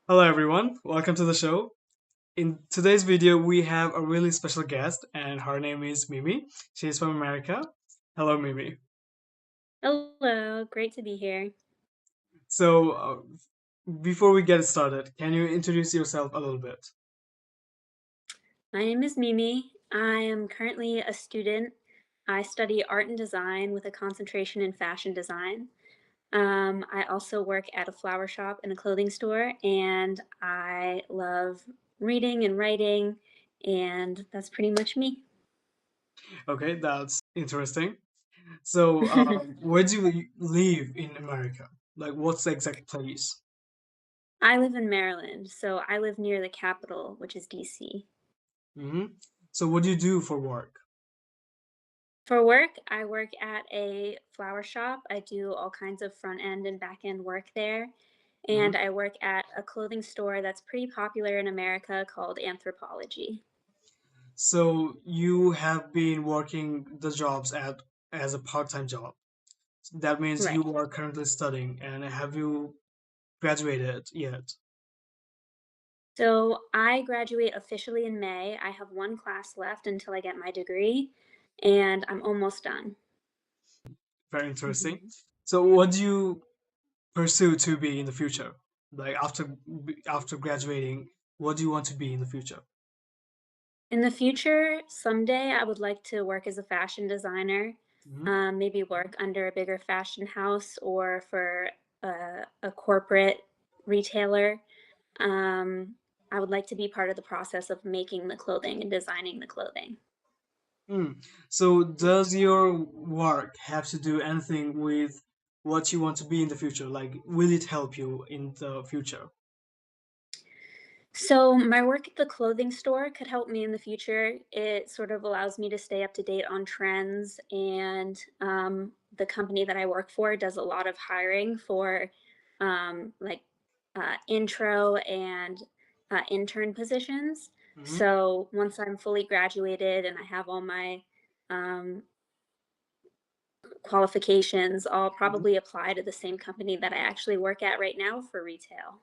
Hello, everyone. Welcome to the show. In today's video, we have a really special guest, and her name is Mimi. She's from America. Hello, Mimi. Hello, great to be here. So, before we get started, can you introduce yourself a little bit? My name is Mimi. I am currently a student. I study art and design with a concentration in fashion design. I also work at a flower shop and a clothing store, and I love reading and writing, and that's pretty much me. Okay, that's interesting. So, where do you live in America? Like, what's the exact place? I live in Maryland, so I live near the capital, which is DC. hmm So, what do you do for work? For work, I work at a flower shop. I do all kinds of front end and back end work there. hmm And I work at a clothing store that's pretty popular in America called Anthropologie. So, you have been working the jobs at as a part-time job. That means Right. you are currently studying, and have you graduated yet? So I graduate officially in May. I have one class left until I get my degree, and I'm almost done. Very interesting. Mhm. So, what do you pursue to be in the future? Like after graduating, what do you want to be in the future? In the future, someday I would like to work as a fashion designer, hmm maybe work under a bigger fashion house or for a corporate retailer. Um, I would like to be part of the process of making the clothing and designing the clothing. Mm. So, does your work have to do anything with what you want to be in the future? Like, will it help you in the future? So, my work at the clothing store could help me in the future. It sort of allows me to stay up to date on trends, and the company that I work for does a lot of hiring for like intro and intern positions. hmm So, once I'm fully graduated and I have all my um, qualifications, I'll probably apply to the same company that I actually work at right now for retail.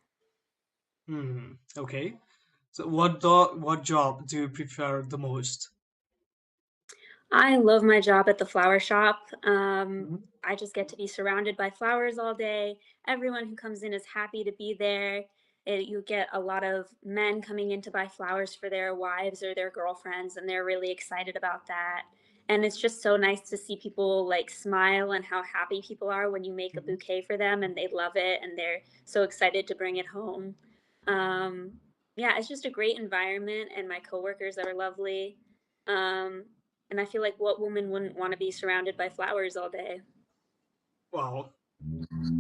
Okay. So, what job do you prefer the most? I love my job at the flower shop. Mhm. I just get to be surrounded by flowers all day. Everyone who comes in is happy to be there. You get a lot of men coming in to buy flowers for their wives or their girlfriends, and they're really excited about that. And it's just so nice to see people like smile and how happy people are when you make a Mhm. bouquet for them and they love it and they're so excited to bring it home. Um, yeah, it's just a great environment, and my coworkers are lovely. Um, and I feel like what woman wouldn't wanna be surrounded by flowers all day? Wow,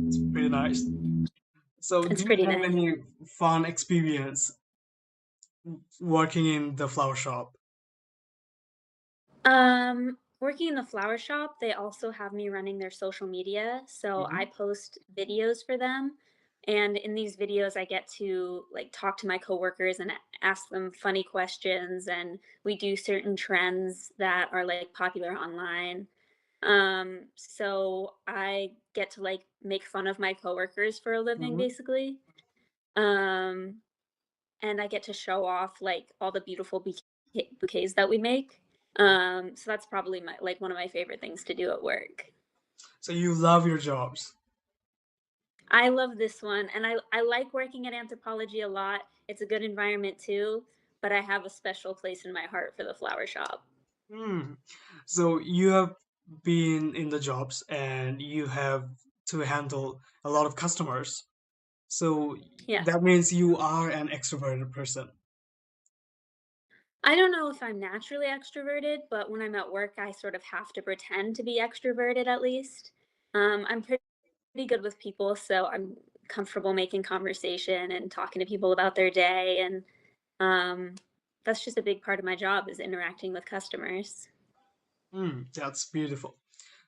it's pretty nice. So, It's do you pretty have nice. any fun experience working in the flower shop? Working in the flower shop, they also have me running their social media, so I hmm post videos for them, and in these videos, I get to, like, talk to my coworkers and ask them funny questions, and we do certain trends that are, like, popular online. So I get to, like, make fun of my coworkers for a living, hmm basically. Um and I get to show off, like, all the beautiful bouquets that we make. So that's probably my like, one of my favorite things to do at work. So you love your jobs. I love this one, and I like working at Anthropologie a lot. It's a good environment too, but I have a special place in my heart for the flower shop. Hmm. So you have been in the jobs and you have to handle a lot of customers. So Yeah. that means you are an extroverted person. I don't know if I'm naturally extroverted, but when I'm at work, I sort of have to pretend to be extroverted at least. I'm pretty good with people, so I'm comfortable making conversation and talking to people about their day, and um, that's just a big part of my job is interacting with customers. That's beautiful.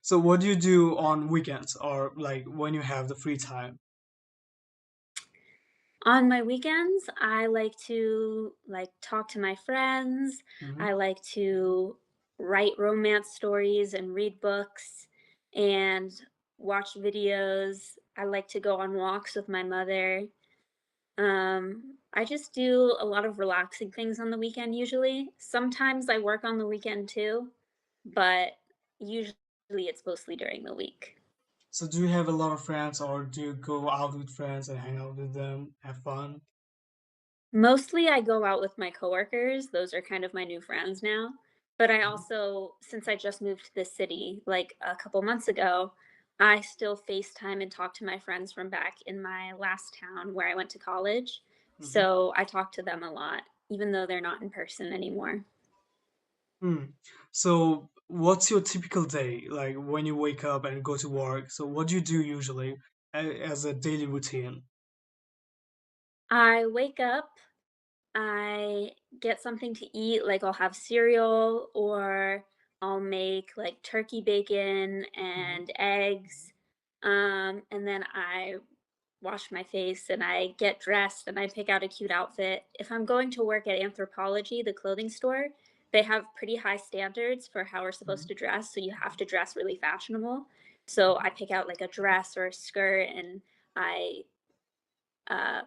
So what do you do on weekends or like when you have the free time? On my weekends, I like to like talk to my friends. hmm I like to write romance stories and read books and watch videos. I like to go on walks with my mother. I just do a lot of relaxing things on the weekend usually. Sometimes I work on the weekend too, but usually it's mostly during the week. So do you have a lot of friends, or do you go out with friends and hang out with them, have fun? Mostly I go out with my coworkers, those are kind of my new friends now, but I Mhm. also since I just moved to this city, like, a couple months ago, I still FaceTime and talk to my friends from back in my last town where I went to college, Mhm. so I talk to them a lot, even though they're not in person anymore. Hmm. So what's your typical day like when you wake up and go to work? So what do you do usually as a daily routine? I wake up, I get something to eat, like, I'll have cereal or I'll make, like, turkey bacon Mhm. and eggs, and then I wash my face and I get dressed and I pick out a cute outfit. If I'm going to work at Anthropologie, the clothing store, they have pretty high standards for how we're supposed Mhm. to dress, so you have to dress really fashionable. So Mhm. I pick out like a dress or a skirt and I uh,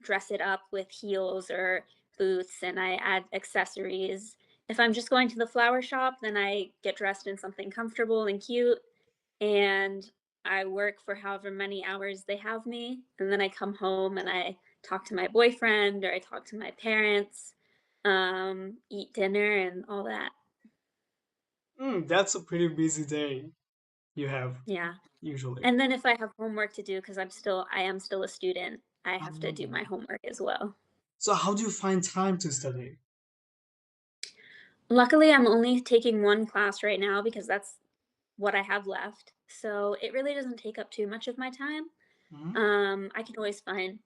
dress it up with heels or boots and I add accessories. If I'm just going to the flower shop, then I get dressed in something comfortable and cute and I work for however many hours they have me, and then I come home and I talk to my boyfriend or I talk to my parents, eat dinner and all that. That's a pretty busy day you have Yeah. usually. And then if I have homework to do, because I am still a student, I have to do my Um, homework as well. so how do you find time to study? Luckily, I'm only taking one class right now because that's what I have left. So it really doesn't take up too much of my time. Mhm. I can always find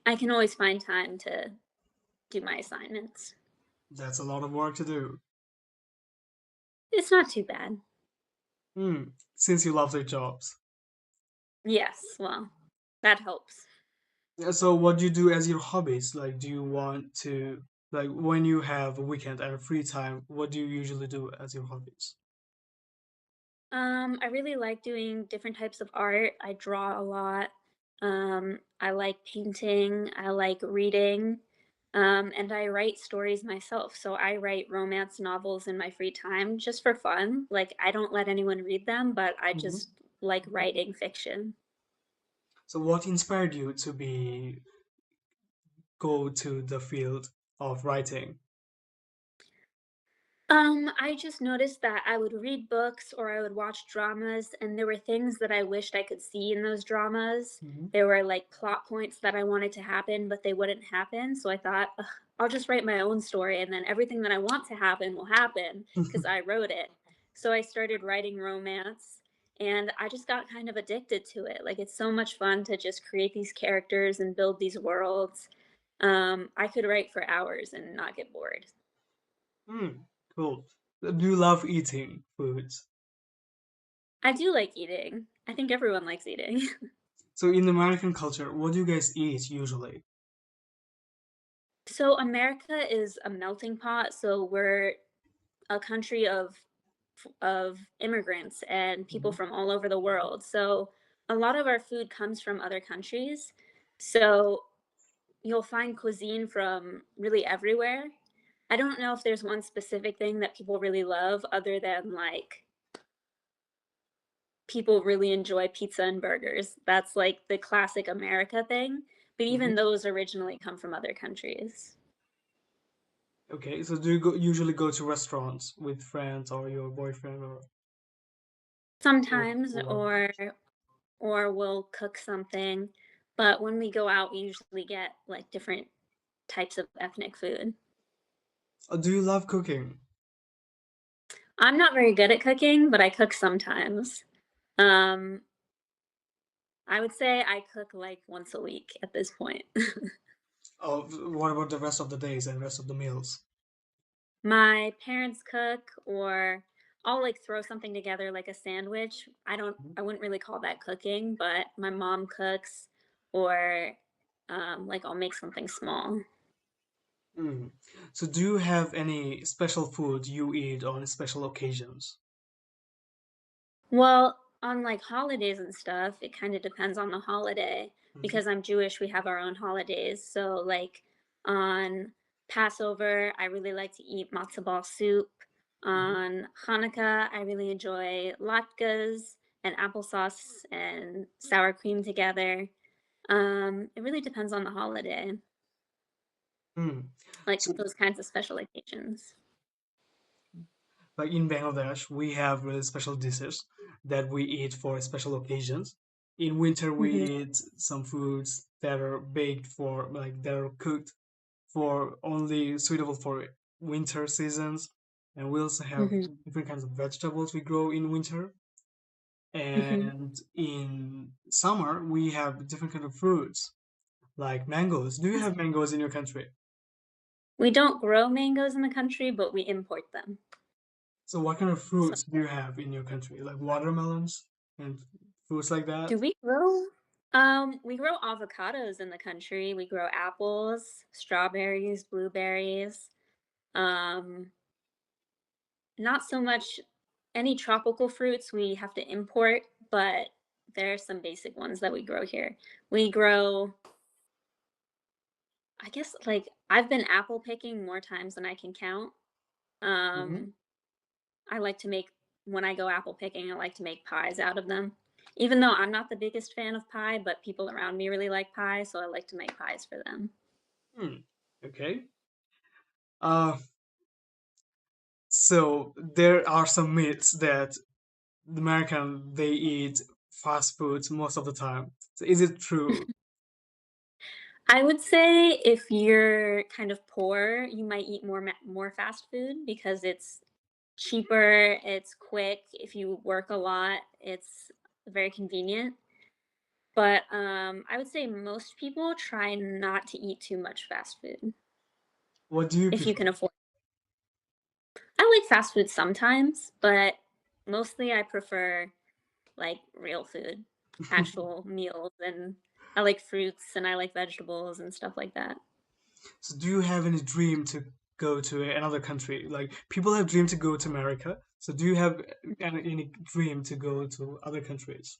I can always find time to do my assignments. That's a lot of work to do. It's not too bad. Since you love their jobs. Yes, well, that helps. Yeah, so what do you do as your hobbies? Like, do you want to, like, when you have a weekend and free time, what do you usually do as your hobbies? I really like doing different types of art. I draw a lot. I like painting. I like reading. And I write stories myself. So I write romance novels in my free time just for fun. Like, I don't let anyone read them, but I Mhm. just like writing fiction. So what inspired you to be go to the field of writing? I just noticed that I would read books or I would watch dramas, and there were things that I wished I could see in those dramas. Mhm. There were like plot points that I wanted to happen, but they wouldn't happen. So I thought, "Ugh, I'll just write my own story, and then everything that I want to happen will happen because I wrote it." So I started writing romance, and I just got kind of addicted to it. Like, it's so much fun to just create these characters and build these worlds. I could write for hours and not get bored. Cool. Do you love eating foods? I do like eating. I think everyone likes eating. So in American culture, what do you guys eat usually? So America is a melting pot, so we're a country of immigrants and people Mhm. from all over the world. So a lot of our food comes from other countries. So you'll find cuisine from really everywhere. I don't know if there's one specific thing that people really love other than like people really enjoy pizza and burgers. That's like the classic America thing, but even Mhm. those originally come from other countries. Okay, so do you usually go to restaurants with friends or your boyfriend or Sometimes whoever? or we'll cook something, but when we go out, we usually get, like, different types of ethnic food. Do you love cooking? I'm not very good at cooking, but I cook sometimes. Um, I would say I cook, like, once a week at this point. Oh, what about the rest of the days and rest of the meals? My parents cook or I'll, like, throw something together like a sandwich. I wouldn't really call that cooking, but my mom cooks or, like, I'll make something small. Mm. So do you have any special food you eat on special occasions? Well, on, like, holidays and stuff, it kinda depends on the holiday, Mhm, because I'm Jewish, we have our own holidays. So, like on Passover, I really like to eat matzo ball soup. mhm, On Hanukkah, I really enjoy latkes and applesauce and sour cream together. It really depends on the holiday, mm. like So, those kinds of special occasions. like in Bangladesh, we have really special dishes that we eat for special occasions. In winter, we Mhm, eat some foods that are baked for, like, that are cooked for only suitable for winter seasons. And we also have mhm, different kinds of vegetables we grow in winter. mhm. And in summer, we have different kind of fruits like mangoes. Do you have mangoes in your country? We don't grow mangoes in the country, but we import them. So what kind of So fruits do you have in your country? Like watermelons and fruits like do that? we grow? We grow avocados in the country. We grow apples, strawberries, blueberries. Um, Not so much any tropical fruits we have to import, but there are some basic ones that we grow here. We grow, I guess, like I've been apple picking more times than I can count. Hmm. Um, I like to make when I go apple picking, I like to make pies out of them. Even though I'm not the biggest fan of pie, but people around me really like pie, so I like to make pies for them. Hmm. Okay. Uh, so there are some myths that the American they eat fast foods most of the time. So is it true? I would say if you're kind of poor, you might eat more fast food because it's cheaper, it's quick. If you work a lot, it's very convenient. But I would say most people try not to eat too much fast food What do you if you prefer? can afford. I like fast food sometimes, but mostly I prefer like real food, actual meals, and I like fruits and I like vegetables and stuff like that. So do you have any dream to go to another country? Like people have dream to go to America. So do you have any dream to go to other countries?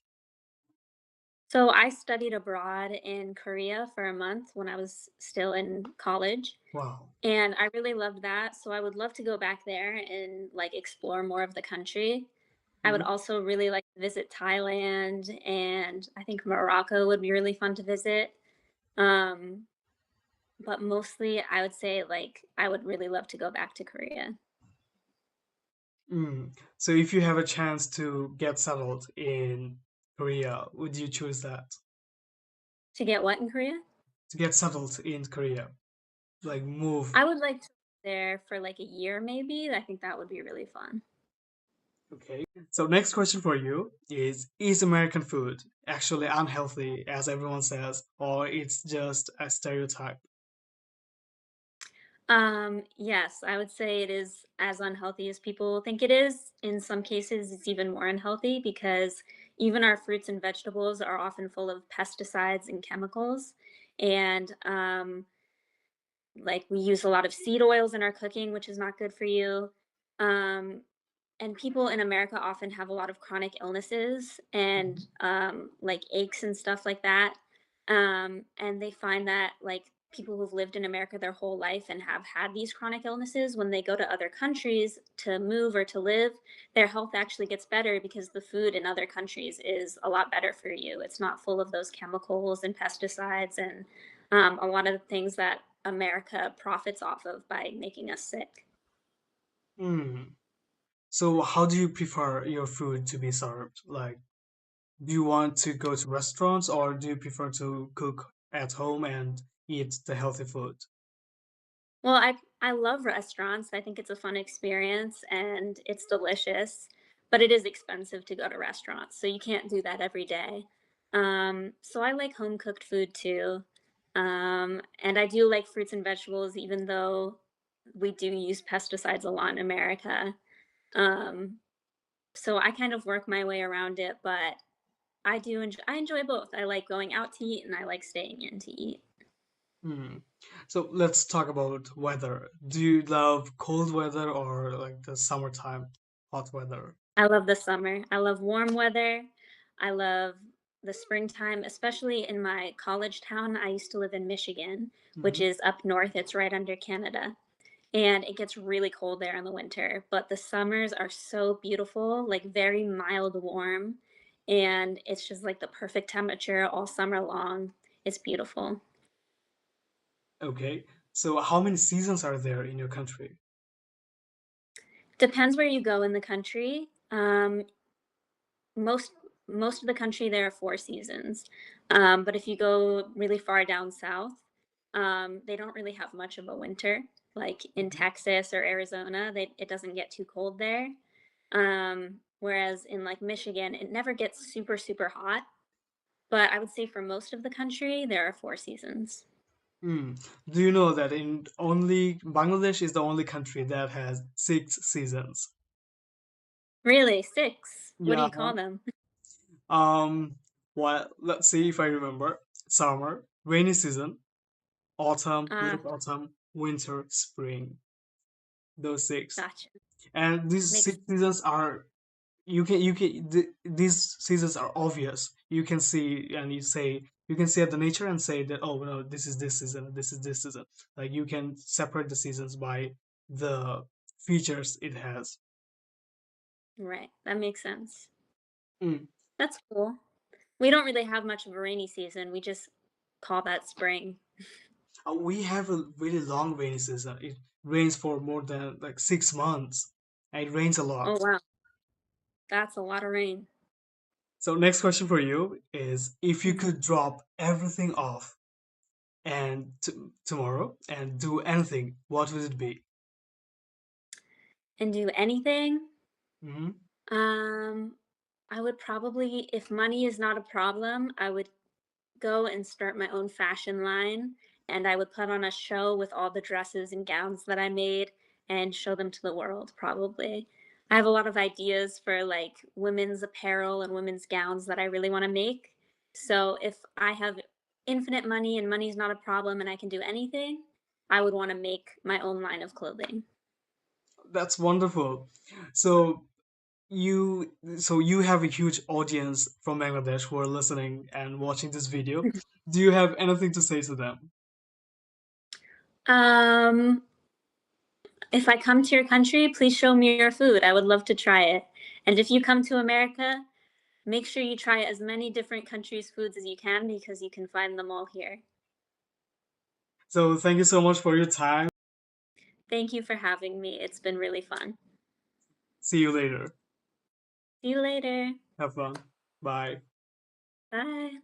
So I studied abroad in Korea for a month when I was still in college, Wow. and I really loved that. So I would love to go back there and like explore more of the country. I would Mhm. also really like to visit Thailand, and I think Morocco would be really fun to visit. Um, but mostly I would say like I would really love to go back to Korea. Mm. So if you have a chance to get settled in Korea, would you choose that? To get what in Korea? To get settled in Korea, like move. I would like to live there for like a year maybe. I think that would be really fun. Okay. So next question for you is American food actually unhealthy as everyone says, or it's just a stereotype? Yes, I would say it is as unhealthy as people think it is. In some cases, it's even more unhealthy because even our fruits and vegetables are often full of pesticides and chemicals. And like we use a lot of seed oils in our cooking, which is not good for you. Um, and people in America often have a lot of chronic illnesses and Mhm. like aches and stuff like that. And they find that like people who've lived in America their whole life and have had these chronic illnesses, when they go to other countries to move or to live, their health actually gets better because the food in other countries is a lot better for you. It's not full of those chemicals and pesticides and a lot of the things that America profits off of by making us sick. Mm. So how do you prefer your food to be served? Like, do you want to go to restaurants or do you prefer to cook at home and eat the healthy food? Well, I love restaurants. I think it's a fun experience and it's delicious, but it is expensive to go to restaurants, so you can't do that every day. So I like home cooked food too. And I do like fruits and vegetables, even though we do use pesticides a lot in America. Um, so I kind of work my way around it, but I enjoy both. I like going out to eat and I like staying in to eat. Hmm. So let's talk about weather. Do you love cold weather or like the summertime hot weather? I love the summer. I love warm weather. I love the springtime, especially in my college town. I used to live in Michigan, which Hmm. is up north. It's right under Canada. And it gets really cold there in the winter, but the summers are so beautiful, like very mild warm, and it's just like the perfect temperature all summer long. It's beautiful. Okay. So how many seasons are there in your country? Depends where you go in the country. Most most of the country there are 4 seasons. But if you go really far down south, they don't really have much of a winter. Like in Mhm. Texas or Arizona, it doesn't get too cold there. Whereas in like Michigan, it never gets super, super hot. But I would say for most of the country, there are 4 seasons. Mm. Do you know that in only Bangladesh is the only country that has 6 seasons? Really? 6? What do Yeah. you call them? Um, well, let's see if I remember. Summer, rainy season, autumn, Ah, late autumn, winter, spring. Those six. gotcha. And these Makes six seasons are these seasons are obvious. You can see and you can see at the nature and say that, oh no, this is this season, this is this season. Like you can separate the seasons by the features it has. right. That makes sense. Mm. That's cool. We don't really have much of a rainy season. We just call that spring. We have a really long rainy season. It rains for more than like 6 months. And it rains a Oh, lot. wow. That's a lot of rain. So next question for you is, if you Mhm. could drop everything off and tomorrow and do anything, what would it be? And do anything? Hmm. Um, I would probably, if money is not a problem, I would go and start my own fashion line, and I would put on a show with all the dresses and gowns that I made and show them to the world, probably. I have a lot of ideas for like women's apparel and women's gowns that I really want to make. So if I have infinite money and money's not a problem and I can do anything, I would want to make my own line of clothing. That's wonderful. So you have a huge audience from Bangladesh who are listening and watching this video. Do you have anything to say to them? um, if I come to your country, please show me your food. I would love to try it. And if you come to America, make sure you try as many different countries' foods as you can because you can find them all here. So thank you so much for your time. Thank you for having me. It's been really fun. See you later. See you later. Have fun. Bye. Bye.